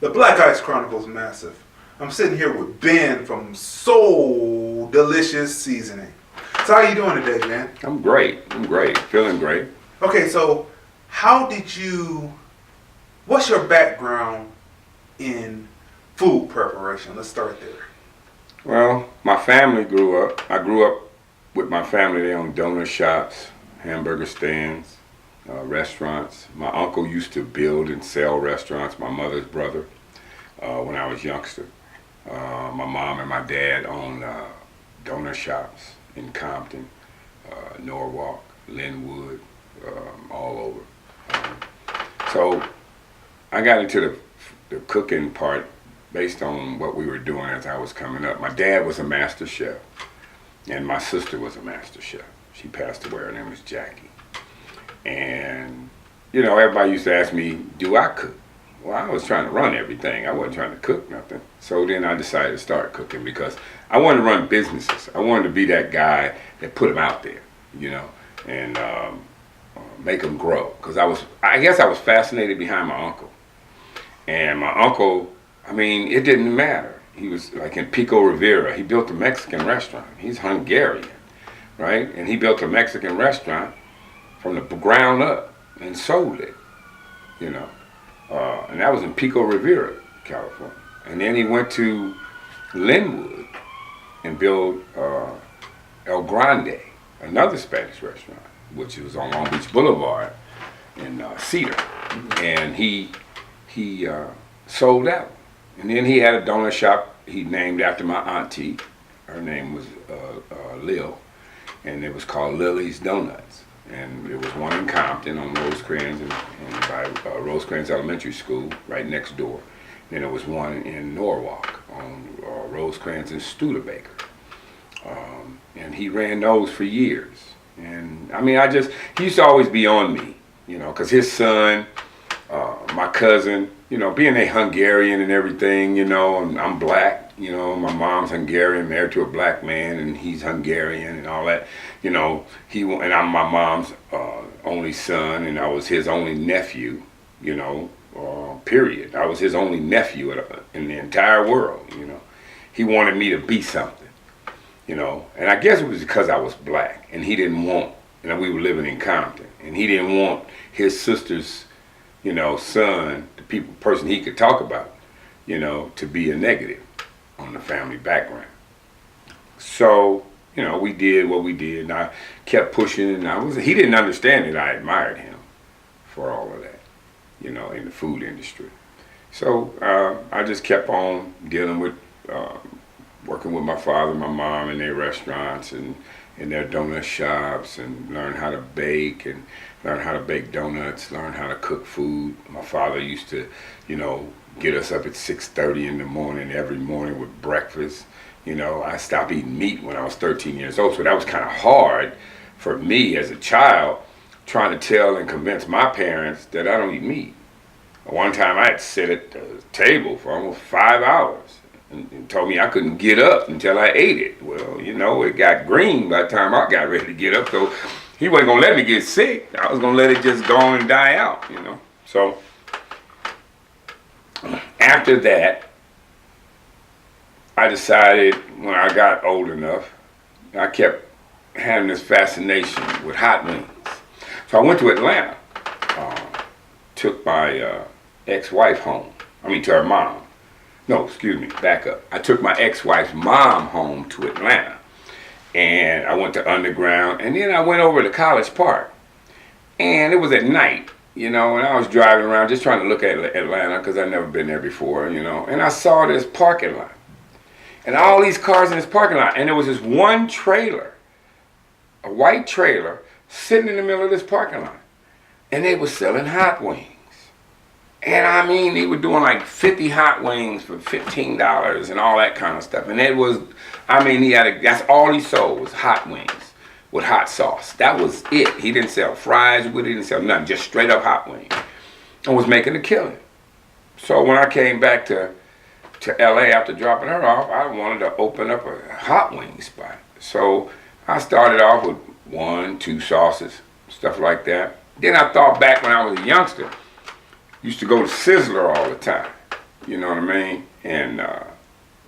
The Black Ice Chronicles massive. I'm sitting here with Ben from Soul D Licious Seasonings. So how you doing today, man? I'm great. Feeling great. Okay, so what's your background in food preparation? Let's start there. Well, my family I grew up with my family. They owned donut shops, hamburger stands, restaurants. My uncle used to build and sell restaurants, my mother's brother, when I was youngster. My mom and my dad owned donut shops in Compton, Norwalk, Linwood, all over. So I got into the cooking part based on what we were doing as I was coming up. My dad was a master chef, and my sister was a master chef. She passed away. Her name was Jackie. And, you know, everybody used to ask me, do I cook? Well, I was trying to run everything. I wasn't trying to cook nothing. So then I decided to start cooking because I wanted to run businesses. I wanted to be that guy that put them out there, you know, and make them grow. Because I guess I was fascinated behind my uncle. And my uncle, I mean, it didn't matter. He was like in Pico Rivera. He built a Mexican restaurant. He's Hungarian, right? And he built a Mexican restaurant from the ground up and sold it, you know. And that was in Pico Rivera, California. And then he went to Linwood and built El Grande, another Spanish restaurant, which was on Long Beach Boulevard in Cedar. Mm-hmm. And he sold out. And then he had a donut shop he named after my auntie. Her name was Lil, and it was called Lily's Donuts. And it was one in Compton on Rosecrans and by Rosecrans Elementary School, right next door. Then there was one in Norwalk on Rosecrans and Studebaker. And he ran those for years. And I mean, he used to always be on me, you know, because his son, my cousin, you know, being a Hungarian and everything, you know, and I'm black, you know, my mom's Hungarian, married to a black man, and he's Hungarian and all that, you know, and I'm my mom's only son, and I was his only nephew, you know, period. I was his only nephew in the entire world, you know. He wanted me to be something, you know, and I guess it was because I was black, and he didn't want, and we were living in Compton, and he didn't want his sister's, you know, son, the person he could talk about, you know, to be a negative on the family background. So, you know, we did what we did, and I kept pushing, and he didn't understand that I admired him for all of that, you know, in the food industry. So I just kept on dealing with, working with my father and my mom in their restaurants and in their donut shops, and learn how to bake donuts, learn how to cook food. My father used to, you know, get us up at 6:30 in the morning every morning with breakfast. You know, I stopped eating meat when I was 13 years old, so that was kind of hard for me as a child, trying to tell and convince my parents that I don't eat meat. One time I had to sit at the table for almost 5 hours and told me I couldn't get up until I ate it. Well, you know, it got green by the time I got ready to get up, so he wasn't going to let me get sick. I was going to let it just go on and die out, you know. So after that, I decided when I got old enough, I kept having this fascination with hot wings. So I went to Atlanta, took my ex-wife home. To her mom. No, excuse me, back up. I took my ex-wife's mom home to Atlanta. And I went to Underground, and then I went over to College Park. And it was at night, you know, and I was driving around just trying to look at Atlanta because I'd never been there before, you know. And I saw this parking lot. And all these cars in this parking lot. And there was this one trailer, a white trailer, sitting in the middle of this parking lot. And they were selling hot wings. And I mean, they were doing like 50 hot wings for $15 and all that kind of stuff. And it was, I mean, that's all he sold was hot wings with hot sauce. That was it. He didn't sell fries with it, he didn't sell nothing, just straight up hot wings. And was making a killing. So when I came back to LA after dropping her off, I wanted to open up a hot wing spot. So I started off with 1, 2 sauces, stuff like that. Then I thought back when I was a youngster, used to go to Sizzler all the time. You know what I mean? And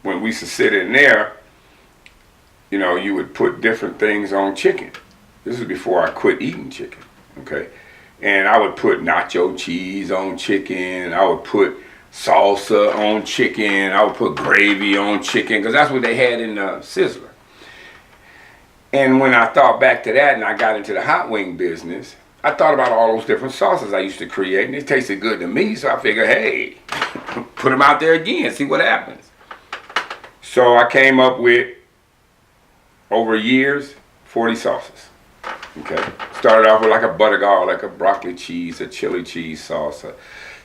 when we used to sit in there, you know, you would put different things on chicken. This is before I quit eating chicken, okay? And I would put nacho cheese on chicken. I would put salsa on chicken. I would put gravy on chicken, because that's what they had in the Sizzler. And when I thought back to that and I got into the hot wing business, I thought about all those different sauces I used to create, and it tasted good to me, so I figured, hey, put them out there again, see what happens. So I came up with, over years, 40 sauces. Okay, started off with like a butter garlic, a broccoli cheese, a chili cheese sauce, a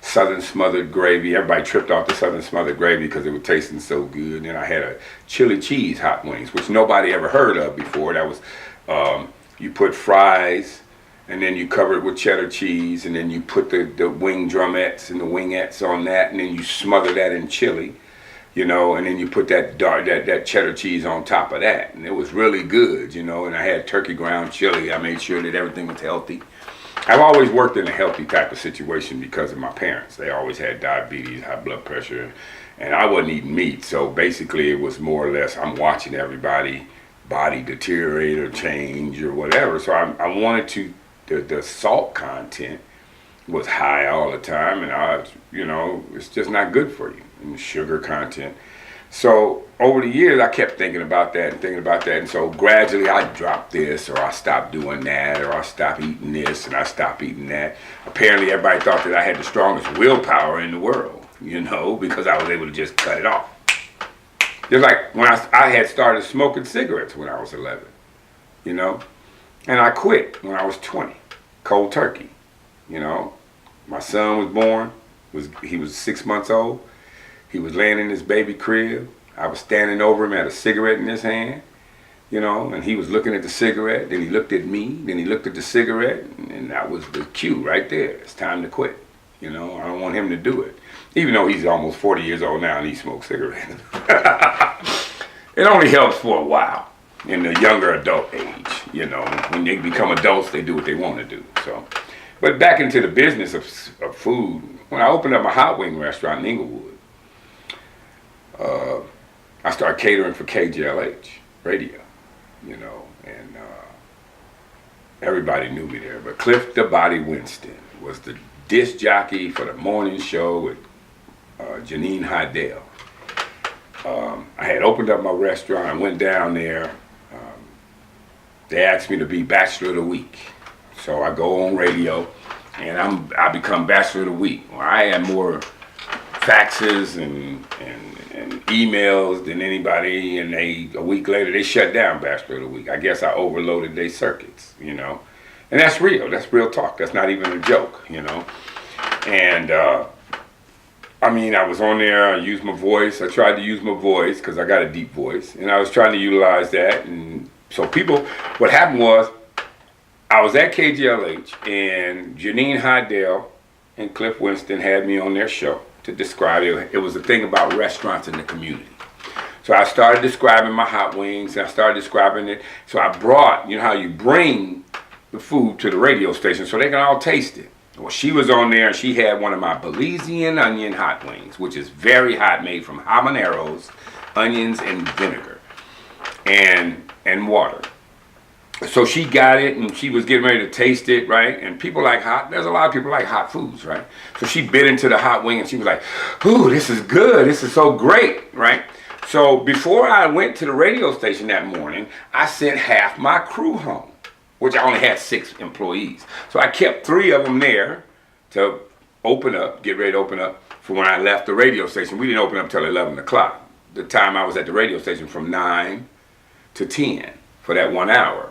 southern smothered gravy. Everybody tripped off the southern smothered gravy because it was tasting so good. And then I had a chili cheese hot wings, which nobody ever heard of before. That was, you put fries, and then you cover it with cheddar cheese, and then you put the wing drumettes and the wingettes on that, and then you smother that in chili, you know, and then you put that cheddar cheese on top of that, and it was really good, you know. And I had turkey ground chili. I made sure that everything was healthy. I've always worked in a healthy type of situation because of my parents. They always had diabetes, high blood pressure, and I wasn't eating meat. So basically it was more or less, I'm watching everybody body deteriorate or change or whatever. So I wanted to, the salt content was high all the time, and you know, it's just not good for you. And the sugar content. So over the years, I kept thinking about that and thinking about that. And so gradually I dropped this, or I stopped doing that, or I stopped eating this and I stopped eating that. Apparently everybody thought that I had the strongest willpower in the world, you know, because I was able to just cut it off. Just like when I had started smoking cigarettes when I was 11, you know, and I quit when I was 20, cold turkey, you know. My son was born, he was 6 months old. He was laying in his baby crib. I was standing over him, had a cigarette in his hand, you know, and he was looking at the cigarette. Then he looked at me. Then he looked at the cigarette, and that was the cue right there. It's time to quit. You know, I don't want him to do it. Even though he's almost 40 years old now and he smokes cigarettes. It only helps for a while in the younger adult age. You know, when they become adults, they do what they want to do. So, but back into the business of food, when I opened up a hot wing restaurant in Inglewood, I started catering for KGLH radio, you know, and everybody knew me there. But Cliff the Body Winston was the disc jockey for the morning show with Janine Hydell. I had opened up my restaurant. I went down there. They asked me to be Bachelor of the Week. So I go on radio, and I become Bachelor of the Week. Well, I had more faxes and emails than anybody, and a week later they shut down Bachelor of the Week. I guess I overloaded their circuits, you know. And that's real talk. That's not even a joke, you know. And I mean, I was on there, I used my voice. I tried to use my voice because I got a deep voice, and I was trying to utilize that. And so what happened was, I was at KGLH, and Janine Hydell and Cliff Winston had me on their show to describe it. It was a thing about restaurants in the community. So I started describing my hot wings, and I started describing it. So I brought, you know how you bring the food to the radio station so they can all taste it. Well, she was on there, and she had one of my Belizean onion hot wings, which is very hot, made from habaneros, onions, and vinegar, and water. So she got it, and she was getting ready to taste it, right? And people like there's a lot of people like hot foods, right? So she bit into the hot wing, and she was like, ooh, this is good. This is so great, right? So before I went to the radio station that morning, I sent half my crew home, which I only had 6 employees. So I kept 3 of them there to get ready to open up for when I left the radio station. We didn't open up till 11 o'clock. The time I was at the radio station from 9 to 10 for that 1 hour.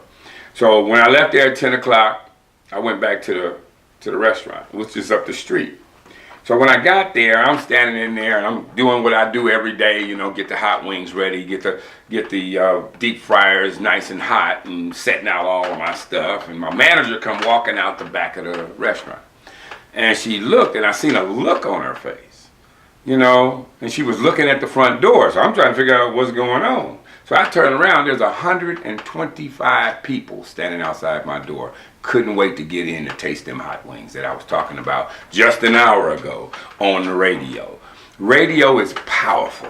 So when I left there at 10 o'clock, I went back to the restaurant, which is up the street. So when I got there, I'm standing in there and I'm doing what I do every day, you know, get the hot wings ready, get the deep fryers nice and hot, and setting out all of my stuff. And my manager come walking out the back of the restaurant. And she looked, and I seen a look on her face, you know, and she was looking at the front door. So I'm trying to figure out what's going on. So I turned around, there's 125 people standing outside my door. Couldn't wait to get in to taste them hot wings that I was talking about just an hour ago on the radio. Radio is powerful.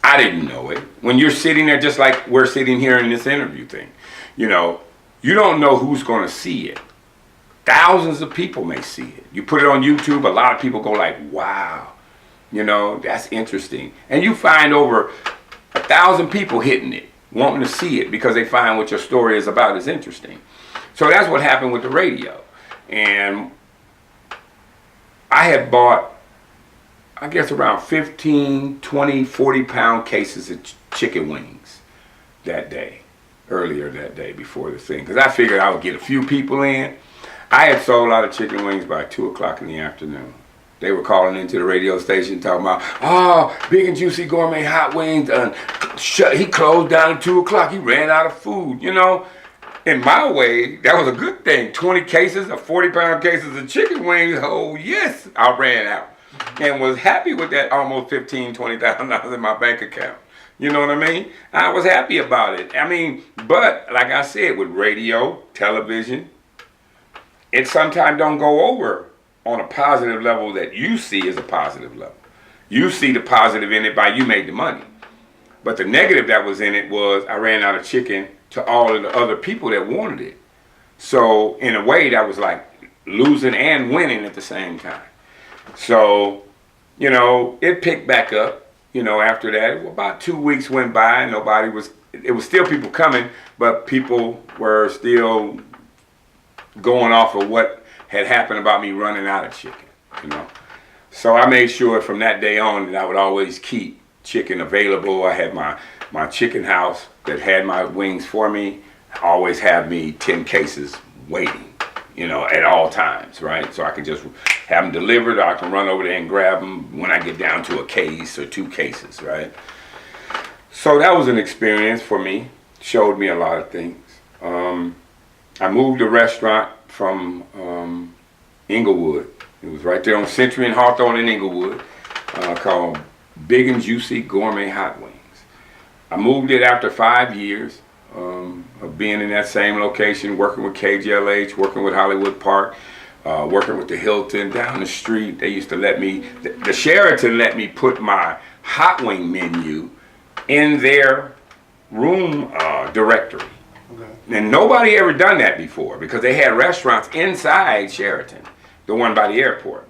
I didn't know it. When you're sitting there, just like we're sitting here in this interview thing, you know, you don't know who's going to see it. Thousands of people may see it. You put it on YouTube, a lot of people go like, wow, you know, that's interesting. And you find over 1,000 people hitting it, wanting to see it because they find what your story is about is interesting. So that's what happened with the radio. And I had bought, I guess, around 15, 20, 40-pound cases of chicken wings that day, earlier that day before the thing. Because I figured I would get a few people in. I had sold out of chicken wings by 2 o'clock in the afternoon. They were calling into the radio station talking about, oh, Big and Juicy Gourmet Hot Wings, he closed down at 2 o'clock. He ran out of food, you know. In my way, that was a good thing. 20 cases of 40-pound cases of chicken wings, oh yes, I ran out. And was happy with that almost $15,000, $20,000 in my bank account. You know what I mean? I was happy about it. I mean, but like I said, with radio, television, it sometimes don't go over on a positive level that you see as a positive level. You see the positive in it by you made the money. But the negative that was in it was I ran out of chicken to all of the other people that wanted it. So in a way that was like losing and winning at the same time. So, you know, it picked back up, you know, after that. About 2 weeks went by and it was still people coming, but people were still going off of what had happened about me running out of chicken, you know. So I made sure from that day on that I would always keep chicken available. I had my chicken house that had my wings for me, always have me 10 cases waiting, you know, at all times, right? So I can just have them delivered, or I can run over there and grab them when I get down to a case or 2 cases, right? So that was an experience for me, showed me a lot of things. I moved the restaurant from Inglewood. It was right there on Century and Hawthorne in Inglewood, called Big and Juicy Gourmet Hot Wings. I moved it after 5 years of being in that same location, working with KGLH, working with Hollywood Park, working with the Hilton down the street. They used to let me, the Sheraton let me put my hot wing menu in their room directory. Okay. And nobody ever done that before because they had restaurants inside Sheraton, the one by the airport.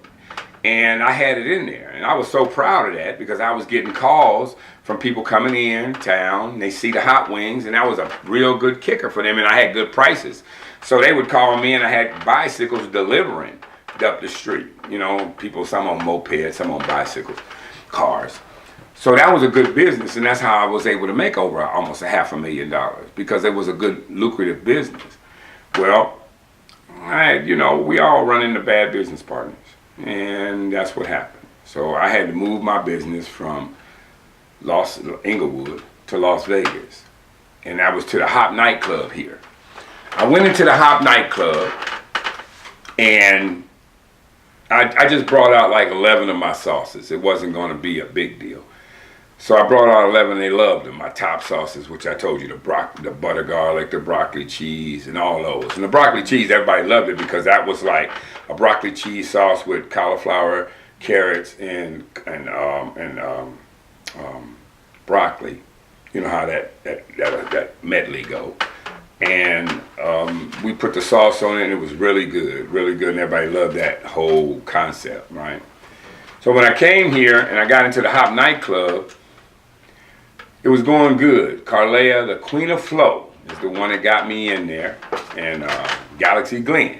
And I had it in there. And I was so proud of that because I was getting calls from people coming in town. They see the hot wings, and that was a real good kicker for them, and I had good prices. So they would call me, and I had bicycles delivering up the street. You know, people, some on mopeds, some on bicycles, cars. So that was a good business, and that's how I was able to make over almost $500,000 because it was a good, lucrative business. Well, you know, we all run into bad business partners. And that's what happened. So I had to move my business from Inglewood to Las Vegas. And that was to the Hop nightclub here. I went into the Hop nightclub and I just brought out like 11 of my sauces. It wasn't going to be a big deal. So I brought out 11, they loved them. My top sauces, which I told you, the butter garlic, the broccoli cheese, and all those. And the broccoli cheese, everybody loved it because that was like a broccoli cheese sauce with cauliflower, carrots, and broccoli. You know how that medley go. And we put the sauce on it, and it was really good, and everybody loved that whole concept, right? So when I came here and I got into the Hop nightclub, it was going good. Carlea, the Queen of Flow, is the one that got me in there, and Galaxy Glenn.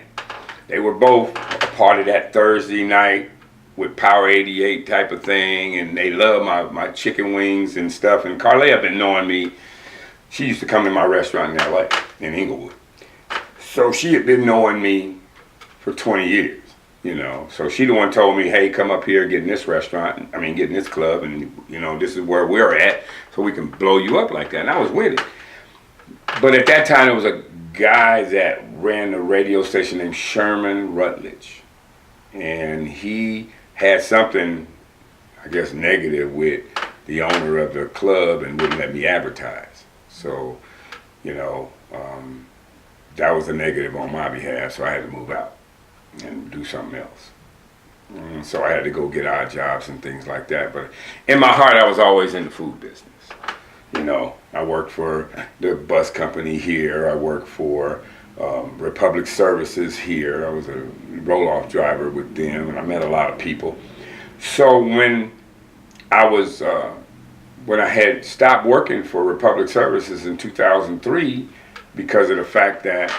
They were both a part of that Thursday night with Power 88 type of thing, and they love my chicken wings and stuff. And Carlea been knowing me. She used to come to my restaurant in LA, in Inglewood. So she had been knowing me for 20 years. You know, so she the one told me, hey, come up here, get in this restaurant, get in this club, and, you know, this is where we're at, so we can blow you up like that. And I was with it. But at that time, there was a guy that ran the radio station named Sherman Rutledge. And he had something, I guess, negative with the owner of the club and wouldn't let me advertise. So, you know, that was a negative on my behalf, so I had to move out and do something else. So I had to go get odd jobs and things like that. But in my heart, I was always in the food business. You know, I worked for the bus company here. I worked for Republic Services here. I was a roll-off driver with them, and I met a lot of people. So when when I had stopped working for Republic Services in 2003, because of the fact that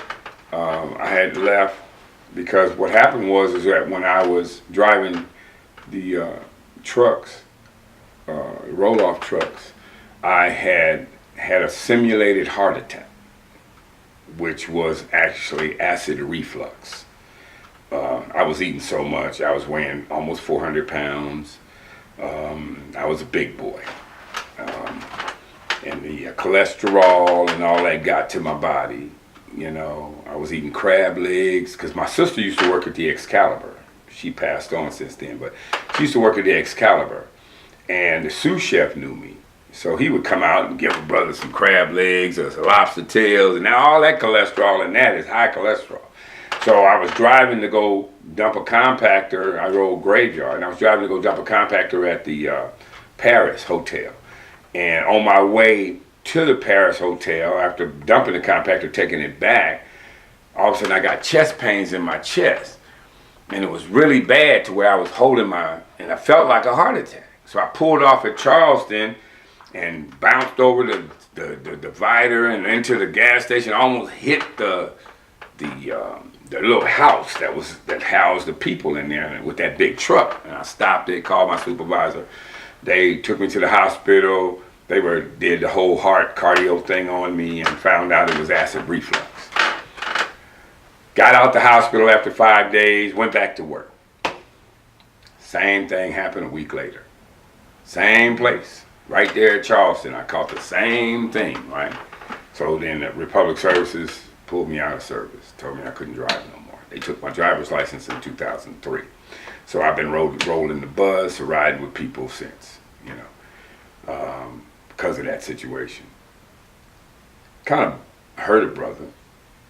I had left, because what happened was that when I was driving the trucks, roll-off trucks, I had a simulated heart attack, which was actually acid reflux. I was eating so much. I was weighing almost 400 pounds. I was a big boy. And the cholesterol and all that got to my body. You know, I was eating crab legs, because my sister used to work at the Excalibur. She passed on since then, but she used to work at the Excalibur. And the sous chef knew me. So he would come out and give a brother some crab legs or some lobster tails, and now all that cholesterol in that is high cholesterol. So I was driving to go dump a compactor. I rode graveyard, and I was driving to go dump a compactor at the Paris Hotel. And on my way to the Paris Hotel, after dumping the compactor, taking it back, all of a sudden I got chest pains in my chest. And it was really bad to where I was holding and I felt like a heart attack. So I pulled off at Charleston and bounced over the divider and into the gas station. I almost hit the little house that housed the people in there with that big truck. And I stopped it, called my supervisor. They took me to the hospital. They did the whole heart cardio thing on me and found out it was acid reflux. Got out the hospital after 5 days, went back to work. Same thing happened a week later. Same place, right there at Charleston. I caught the same thing, right? So then the Republic Services pulled me out of service, told me I couldn't drive no more. They took my driver's license in 2003. So I've been rolling the bus or riding with people since, you know, because of that situation. Kind of hurt a brother,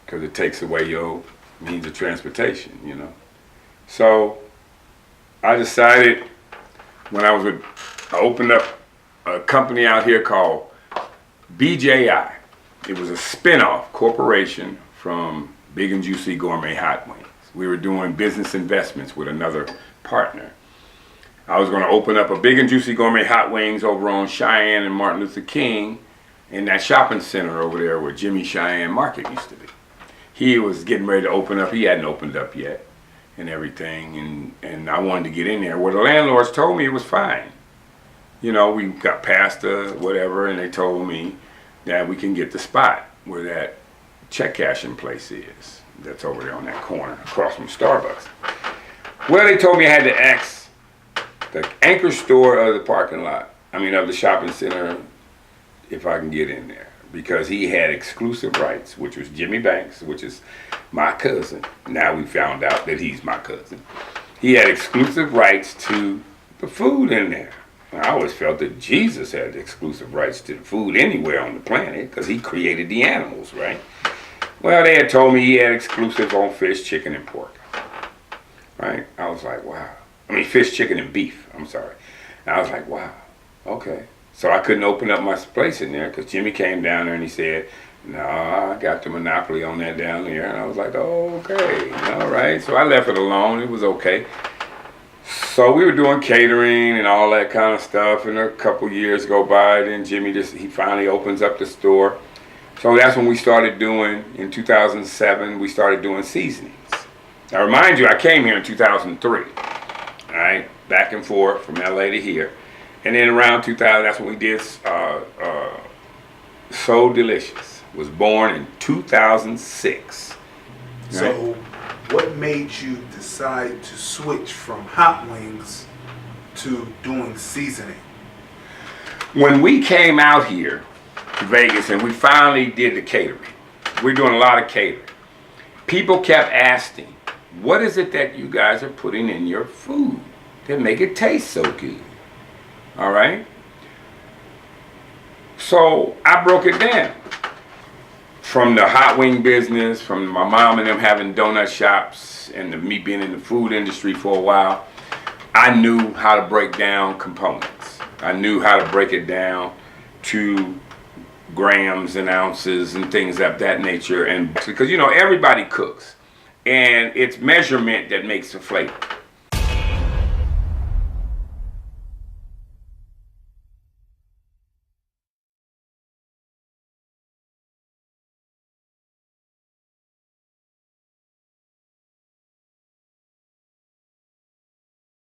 because it takes away your means of transportation, you know. So I decided when I opened up a company out here called BJI. It was a spin-off corporation from Big and Juicy Gourmet Hot Wings. We were doing business investments with another partner. I was going to open up a Big and Juicy Gourmet Hot Wings over on Cheyenne and Martin Luther King in that shopping center over there where Jimmy Cheyenne Market used to be. He was getting ready to open up. He hadn't opened up yet and everything, and I wanted to get in there. Well, the landlords told me it was fine. You know, we got past the whatever, and they told me that we can get the spot where that check cashing place is. That's over there on that corner across from Starbucks. Well, they told me I had to ask the anchor store of the parking lot, of the shopping center, if I can get in there. Because he had exclusive rights, which was Jimmy Banks, which is my cousin. Now we found out that he's my cousin. He had exclusive rights to the food in there. I always felt that Jesus had exclusive rights to the food anywhere on the planet because he created the animals, right? Well, they had told me he had exclusive on fish, chicken, and pork, right? I was like, wow. Fish, chicken, and beef, I'm sorry. And I was like, wow, okay. So I couldn't open up my place in there because Jimmy came down there and he said, no, I got the monopoly on that down there. And I was like, oh, okay, all right. So I left it alone. It was okay. So we were doing catering and all that kind of stuff, and a couple years go by, then Jimmy he finally opens up the store. So that's when we started doing, in 2007, we started doing seasonings. Now remind you, I came here in 2003, all right, back and forth from LA to here. And then around 2000, that's when we did Soul D Licious. Was born in 2006. Right? So what made you decide to switch from hot wings to doing seasoning? When we came out here to Vegas and we finally did the catering, we're doing a lot of catering. People kept asking, what is it that you guys are putting in your food that make it taste so good? All right? So I broke it down. From the hot wing business, from my mom and them having donut shops, and me being in the food industry for a while, I knew how to break down components. I knew how to break it down to grams and ounces and things of that nature. And because, you know, everybody cooks, and it's measurement that makes the flavor.